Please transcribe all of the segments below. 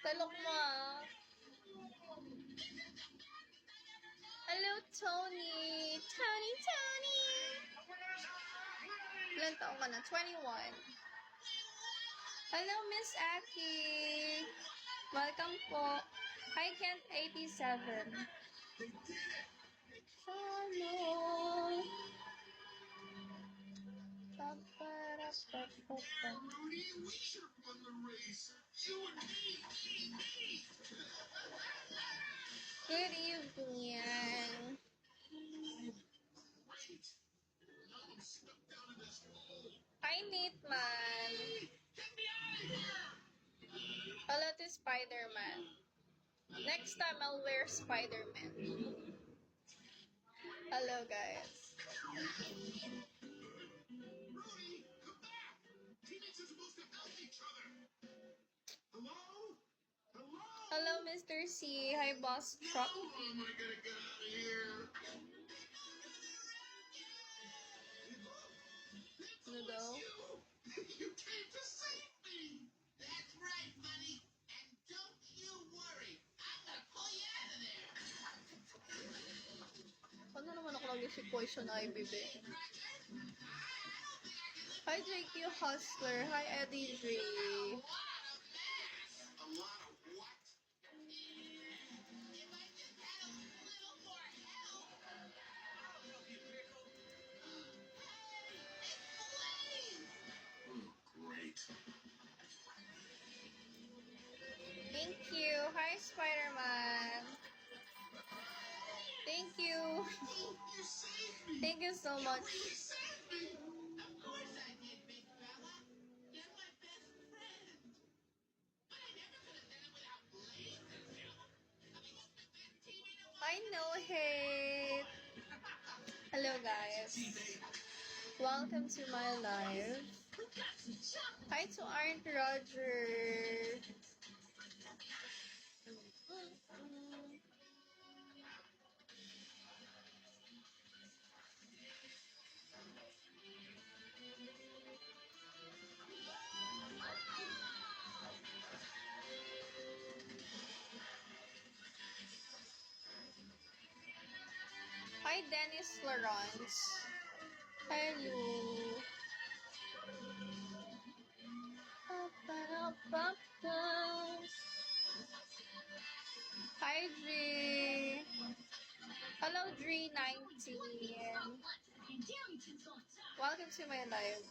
Talok mo ah. Hello, Tony! Tony! Ilan taong ka na? 21. Hello, Miss Aki! Welcome po. Hi, Kent 87. Hello! Rudy, we should have won the race. You and me. Good evening. Great. Now I'm stuck down in this hole. Hi, Nate Man. Get me out of here. Hello to Spider-Man. Next time, I'll wear Spider-Man. Hello, guys. Rudy, come back. Teammates are supposed to help each other. Hello? Hello? Hello, Mr. C. Hi, Boss Truck. How am I gonna get out of here? Ano daw? You came to save me. That's right, buddy. And don't you worry. I'm gonna pull you out of there. Ano naman ako lagi si Poison Ivy, be? Hi, JQ Hustler. Hi, Eddie G. A lot of what? If I just had a little more help. I'll help you, Pickle. Hey, it's Blaze! Oh, great. Thank you. Hi, Spider-Man. Thank you. You saved me! Thank you so much. You saved me! Of course I did, big fella. You're my best friend. But I never could have done it without Blaze and Phil. I mean, he's the best teammate of I know hate. Hello, guys. Welcome to my live. Hi to Aunt Roger. Hi, Dennis Lawrence. Hello. Hi, Dre. Hello, Dre19. Welcome to my live.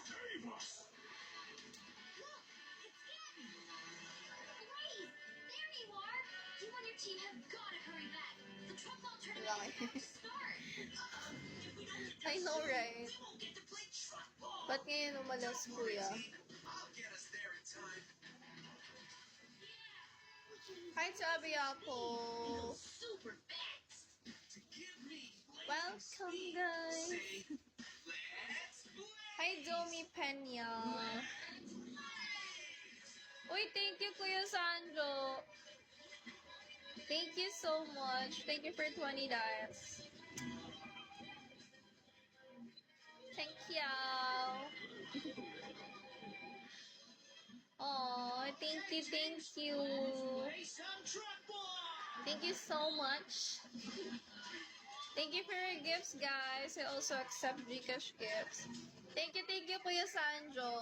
Save us! Look, it's Gabby! Blaze, there you are! You and your team have got to hurry back. The truckball tournament is about to start. If we don't get I know, right? we won't get to play truck ball. Ba't ngayon umalas, kuya? I'll get us there in time. Hi to Abiapo. Super fast. To give me Welcome, guys. say, let's play. Hi, Domi Pena. Uy, thank you, Kuya Sandro. Thank you so much. Thank you for 20 dollars. Thank you. Oh, thank you, thank you. Race on truck ball. Thank you so much. Thank you for your gifts, guys. I also accept Gcash gifts. Thank you, Kuya Sandro.